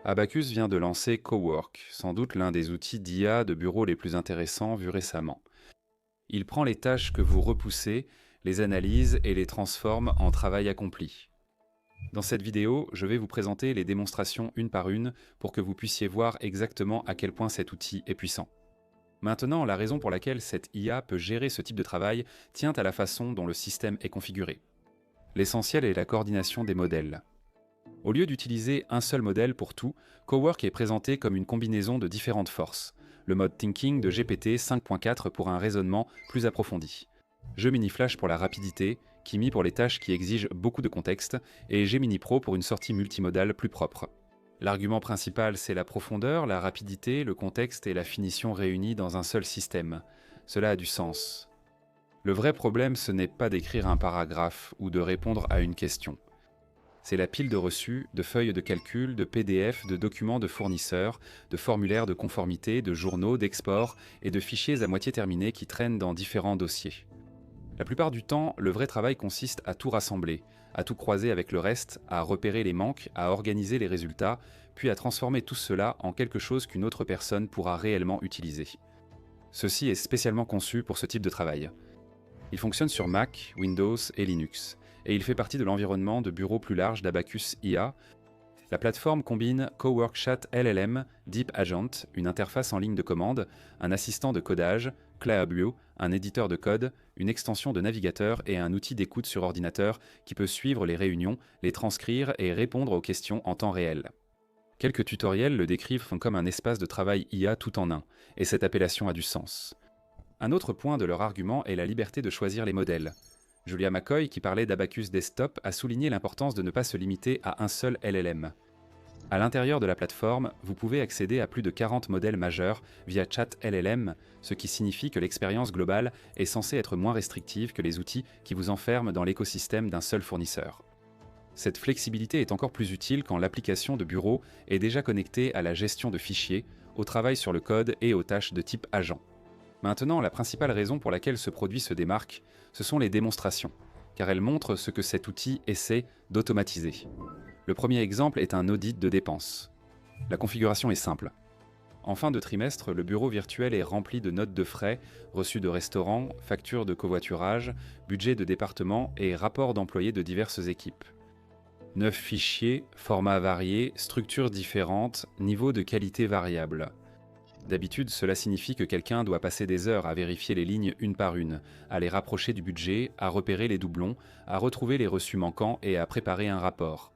Abacus vient de lancer Cowork, sans doute l'un des outils d'IA de bureau les plus intéressants vus récemment. Il prend les tâches que vous repoussez, les analyse et les transforme en travail accompli. Dans cette vidéo, je vais vous présenter les démonstrations une par une pour que vous puissiez voir exactement à quel point cet outil est puissant. Maintenant, la raison pour laquelle cette IA peut gérer ce type de travail tient à la façon dont le système est configuré. L'essentiel est la coordination des modèles. Au lieu d'utiliser un seul modèle pour tout, Cowork est présenté comme une combinaison de différentes forces. Le mode Thinking de GPT 5.4 pour un raisonnement plus approfondi. Gemini Flash pour la rapidité, Kimi pour les tâches qui exigent beaucoup de contexte, et Gemini Pro pour une sortie multimodale plus propre. L'argument principal, c'est la profondeur, la rapidité, le contexte et la finition réunis dans un seul système. Cela a du sens. Le vrai problème, ce n'est pas d'écrire un paragraphe ou de répondre à une question. C'est la pile de reçus, de feuilles de calcul, de PDF, de documents de fournisseurs, de formulaires de conformité, de journaux, d'export et de fichiers à moitié terminés qui traînent dans différents dossiers. La plupart du temps, le vrai travail consiste à tout rassembler, à tout croiser avec le reste, à repérer les manques, à organiser les résultats, puis à transformer tout cela en quelque chose qu'une autre personne pourra réellement utiliser. Ceci est spécialement conçu pour ce type de travail. Il fonctionne sur Mac, Windows et Linux, et il fait partie de l'environnement de bureau plus large d'Abacus IA. La plateforme combine Cowork Chat LLM, Deep Agent, une interface en ligne de commande, un assistant de codage, Klaviyo, un éditeur de code, une extension de navigateur et un outil d'écoute sur ordinateur qui peut suivre les réunions, les transcrire et répondre aux questions en temps réel. Quelques tutoriels le décrivent comme un espace de travail IA tout en un, et cette appellation a du sens. Un autre point de leur argument est la liberté de choisir les modèles. Julia McCoy, qui parlait d'Abacus Desktop, a souligné l'importance de ne pas se limiter à un seul LLM. À l'intérieur de la plateforme, vous pouvez accéder à plus de 40 modèles majeurs via Chat LLM, ce qui signifie que l'expérience globale est censée être moins restrictive que les outils qui vous enferment dans l'écosystème d'un seul fournisseur. Cette flexibilité est encore plus utile quand l'application de bureau est déjà connectée à la gestion de fichiers, au travail sur le code et aux tâches de type agent. Maintenant, la principale raison pour laquelle ce produit se démarque, ce sont les démonstrations, car elles montrent ce que cet outil essaie d'automatiser. Le premier exemple est un audit de dépenses. La configuration est simple. En fin de trimestre, le bureau virtuel est rempli de notes de frais, reçus de restaurants, factures de covoiturage, budget de département et rapports d'employés de diverses équipes. 9 fichiers, formats variés, structures différentes, niveaux de qualité variables. D'habitude, cela signifie que quelqu'un doit passer des heures à vérifier les lignes une par une, à les rapprocher du budget, à repérer les doublons, à retrouver les reçus manquants et à préparer un rapport.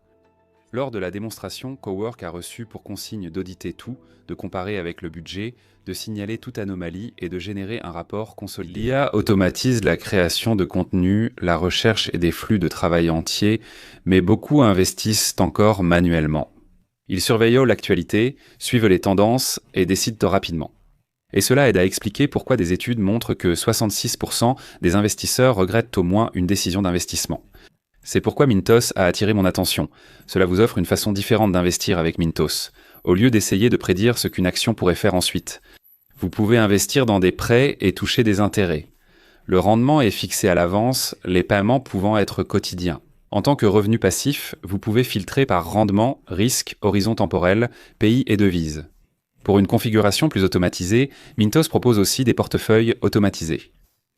Lors de la démonstration, Cowork a reçu pour consigne d'auditer tout, de comparer avec le budget, de signaler toute anomalie et de générer un rapport consolidé. L'IA automatise la création de contenu, la recherche et des flux de travail entiers, mais beaucoup investissent encore manuellement. Ils surveillent l'actualité, suivent les tendances et décident rapidement. Et cela aide à expliquer pourquoi des études montrent que 66% des investisseurs regrettent au moins une décision d'investissement. C'est pourquoi Mintos a attiré mon attention. Cela vous offre une façon différente d'investir avec Mintos, au lieu d'essayer de prédire ce qu'une action pourrait faire ensuite. Vous pouvez investir dans des prêts et toucher des intérêts. Le rendement est fixé à l'avance, les paiements pouvant être quotidiens. En tant que revenu passif, vous pouvez filtrer par rendement, risque, horizon temporel, pays et devise. Pour une configuration plus automatisée, Mintos propose aussi des portefeuilles automatisés.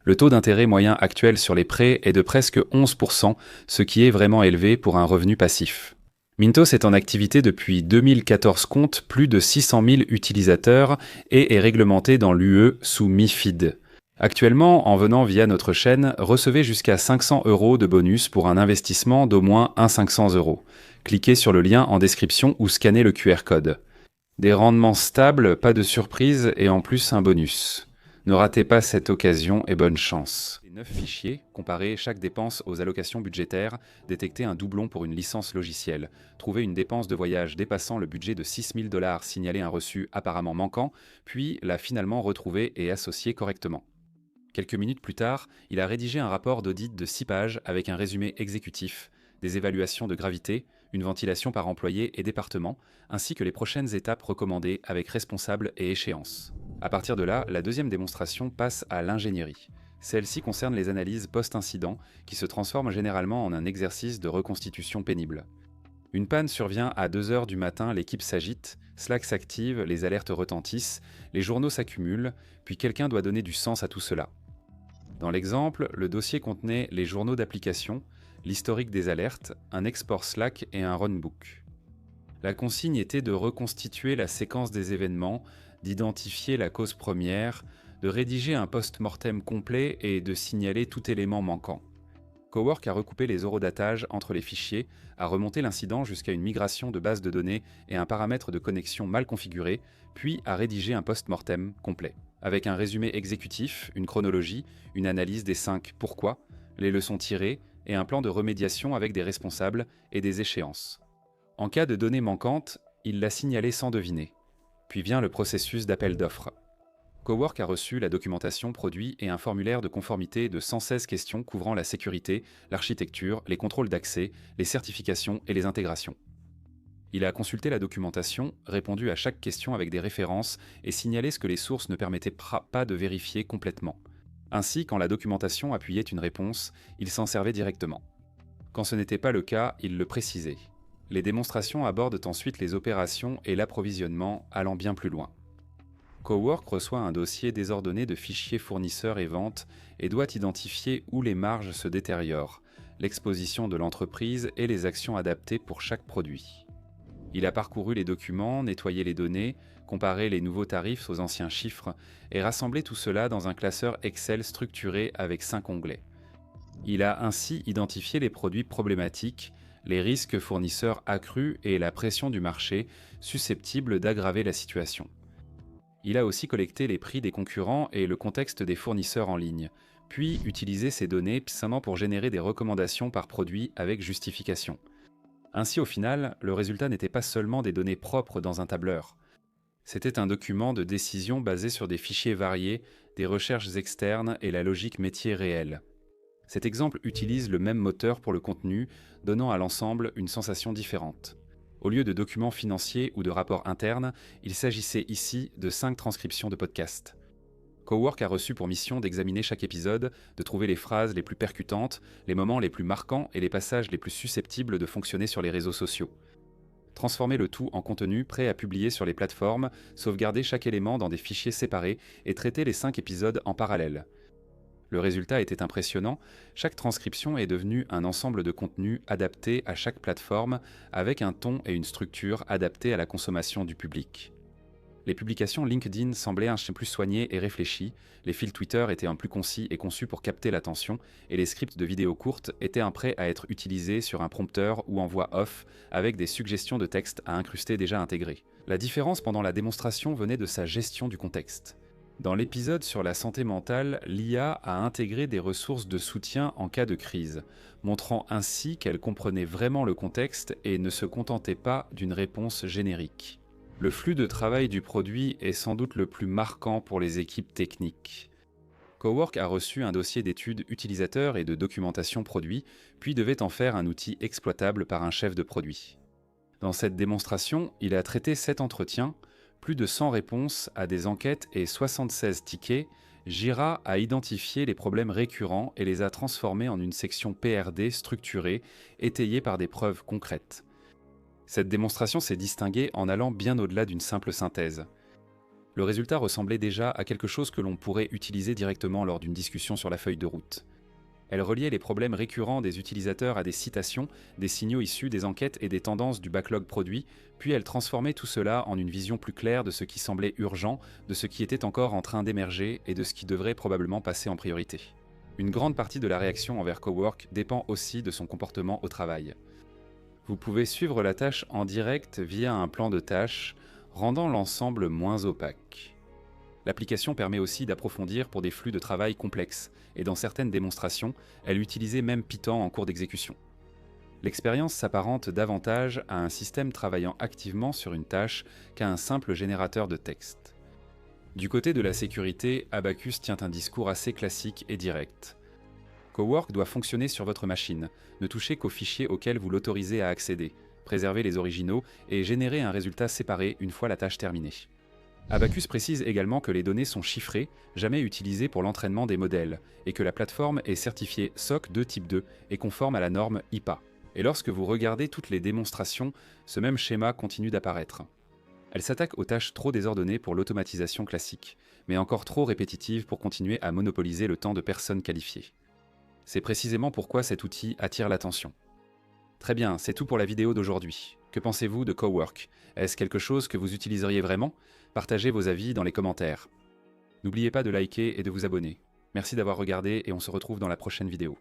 Le taux d'intérêt moyen actuel sur les prêts est de presque 11%, ce qui est vraiment élevé pour un revenu passif. Mintos est en activité depuis 2014, compte plus de 600 000 utilisateurs et est réglementé dans l'UE sous MiFID. Actuellement, en venant via notre chaîne, recevez jusqu'à 500 € de bonus pour un investissement d'au moins 500 €. Cliquez sur le lien en description ou scannez le QR code. Des rendements stables, pas de surprise et en plus un bonus. Ne ratez pas cette occasion et bonne chance. Les 9 fichiers, comparez chaque dépense aux allocations budgétaires, détectez un doublon pour une licence logicielle, trouvez une dépense de voyage dépassant le budget de 6 000 $, signalez un reçu apparemment manquant, puis l'a finalement retrouvé et associé correctement. Quelques minutes plus tard, il a rédigé un rapport d'audit de 6 pages avec un résumé exécutif, des évaluations de gravité, une ventilation par employé et département, ainsi que les prochaines étapes recommandées avec responsable et échéance. À partir de là, la deuxième démonstration passe à l'ingénierie. Celle-ci concerne les analyses post-incident qui se transforment généralement en un exercice de reconstitution pénible. Une panne survient à 2 heures du matin, l'équipe s'agite, Slack s'active, les alertes retentissent, les journaux s'accumulent, puis quelqu'un doit donner du sens à tout cela. Dans l'exemple, le dossier contenait les journaux d'application, l'historique des alertes, un export Slack et un runbook. La consigne était de reconstituer la séquence des événements, d'identifier la cause première, de rédiger un post-mortem complet et de signaler tout élément manquant. Cowork a recoupé les eurodatages entre les fichiers, a remonté l'incident jusqu'à une migration de base de données et un paramètre de connexion mal configuré, puis a rédigé un post-mortem complet, avec un résumé exécutif, une chronologie, une analyse des 5 pourquoi, les leçons tirées et un plan de remédiation avec des responsables et des échéances. En cas de données manquantes, il l'a signalé sans deviner. Puis vient le processus d'appel d'offres. Cowork a reçu la documentation produit et un formulaire de conformité de 116 questions couvrant la sécurité, l'architecture, les contrôles d'accès, les certifications et les intégrations. Il a consulté la documentation, répondu à chaque question avec des références et signalé ce que les sources ne permettaient pas de vérifier complètement. Ainsi, quand la documentation appuyait une réponse, il s'en servait directement. Quand ce n'était pas le cas, il le précisait. Les démonstrations abordent ensuite les opérations et l'approvisionnement, allant bien plus loin. Cowork reçoit un dossier désordonné de fichiers fournisseurs et ventes et doit identifier où les marges se détériorent, l'exposition de l'entreprise et les actions adaptées pour chaque produit. Il a parcouru les documents, nettoyé les données, comparé les nouveaux tarifs aux anciens chiffres et rassemblé tout cela dans un classeur Excel structuré avec 5 onglets. Il a ainsi identifié les produits problématiques, les risques fournisseurs accrus et la pression du marché susceptibles d'aggraver la situation. Il a aussi collecté les prix des concurrents et le contexte des fournisseurs en ligne, puis utilisé ces données puissamment pour générer des recommandations par produit avec justification. Ainsi, au final, le résultat n'était pas seulement des données propres dans un tableur. C'était un document de décision basé sur des fichiers variés, des recherches externes et la logique métier réelle. Cet exemple utilise le même moteur pour le contenu, donnant à l'ensemble une sensation différente. Au lieu de documents financiers ou de rapports internes, il s'agissait ici de 5 transcriptions de podcasts. Cowork a reçu pour mission d'examiner chaque épisode, de trouver les phrases les plus percutantes, les moments les plus marquants et les passages les plus susceptibles de fonctionner sur les réseaux sociaux. Transformer le tout en contenu prêt à publier sur les plateformes, sauvegarder chaque élément dans des fichiers séparés et traiter les 5 épisodes en parallèle. Le résultat était impressionnant, chaque transcription est devenue un ensemble de contenus adaptés à chaque plateforme, avec un ton et une structure adaptés à la consommation du public. Les publications LinkedIn semblaient un peu plus soignées et réfléchies, les fils Twitter étaient un plus concis et conçus pour capter l'attention, et les scripts de vidéos courtes étaient un prêt à être utilisés sur un prompteur ou en voix off, avec des suggestions de texte à incruster déjà intégrées. La différence pendant la démonstration venait de sa gestion du contexte. Dans l'épisode sur la santé mentale, l'IA a intégré des ressources de soutien en cas de crise, montrant ainsi qu'elle comprenait vraiment le contexte et ne se contentait pas d'une réponse générique. Le flux de travail du produit est sans doute le plus marquant pour les équipes techniques. Cowork a reçu un dossier d'études utilisateurs et de documentation produit, puis devait en faire un outil exploitable par un chef de produit. Dans cette démonstration, il a traité 7 entretiens, plus de 100 réponses à des enquêtes et 76 tickets. Jira a identifié les problèmes récurrents et les a transformés en une section PRD structurée, étayée par des preuves concrètes. Cette démonstration s'est distinguée en allant bien au-delà d'une simple synthèse. Le résultat ressemblait déjà à quelque chose que l'on pourrait utiliser directement lors d'une discussion sur la feuille de route. Elle reliait les problèmes récurrents des utilisateurs à des citations, des signaux issus des enquêtes et des tendances du backlog produit, puis elle transformait tout cela en une vision plus claire de ce qui semblait urgent, de ce qui était encore en train d'émerger et de ce qui devrait probablement passer en priorité. Une grande partie de la réaction envers Cowork dépend aussi de son comportement au travail. Vous pouvez suivre la tâche en direct via un plan de tâches, rendant l'ensemble moins opaque. L'application permet aussi d'approfondir pour des flux de travail complexes, et dans certaines démonstrations, elle utilisait même Python en cours d'exécution. L'expérience s'apparente davantage à un système travaillant activement sur une tâche qu'à un simple générateur de texte. Du côté de la sécurité, Abacus tient un discours assez classique et direct. Cowork doit fonctionner sur votre machine, ne touchez qu'aux fichiers auxquels vous l'autorisez à accéder, préserver les originaux et générer un résultat séparé une fois la tâche terminée. Abacus précise également que les données sont chiffrées, jamais utilisées pour l'entraînement des modèles, et que la plateforme est certifiée SOC 2 type 2 et conforme à la norme IPA. Et lorsque vous regardez toutes les démonstrations, ce même schéma continue d'apparaître. Elle s'attaque aux tâches trop désordonnées pour l'automatisation classique, mais encore trop répétitives pour continuer à monopoliser le temps de personnes qualifiées. C'est précisément pourquoi cet outil attire l'attention. Très bien, c'est tout pour la vidéo d'aujourd'hui. Que pensez-vous de Cowork? Est-ce quelque chose que vous utiliseriez vraiment? Partagez vos avis dans les commentaires. N'oubliez pas de liker et de vous abonner. Merci d'avoir regardé et on se retrouve dans la prochaine vidéo.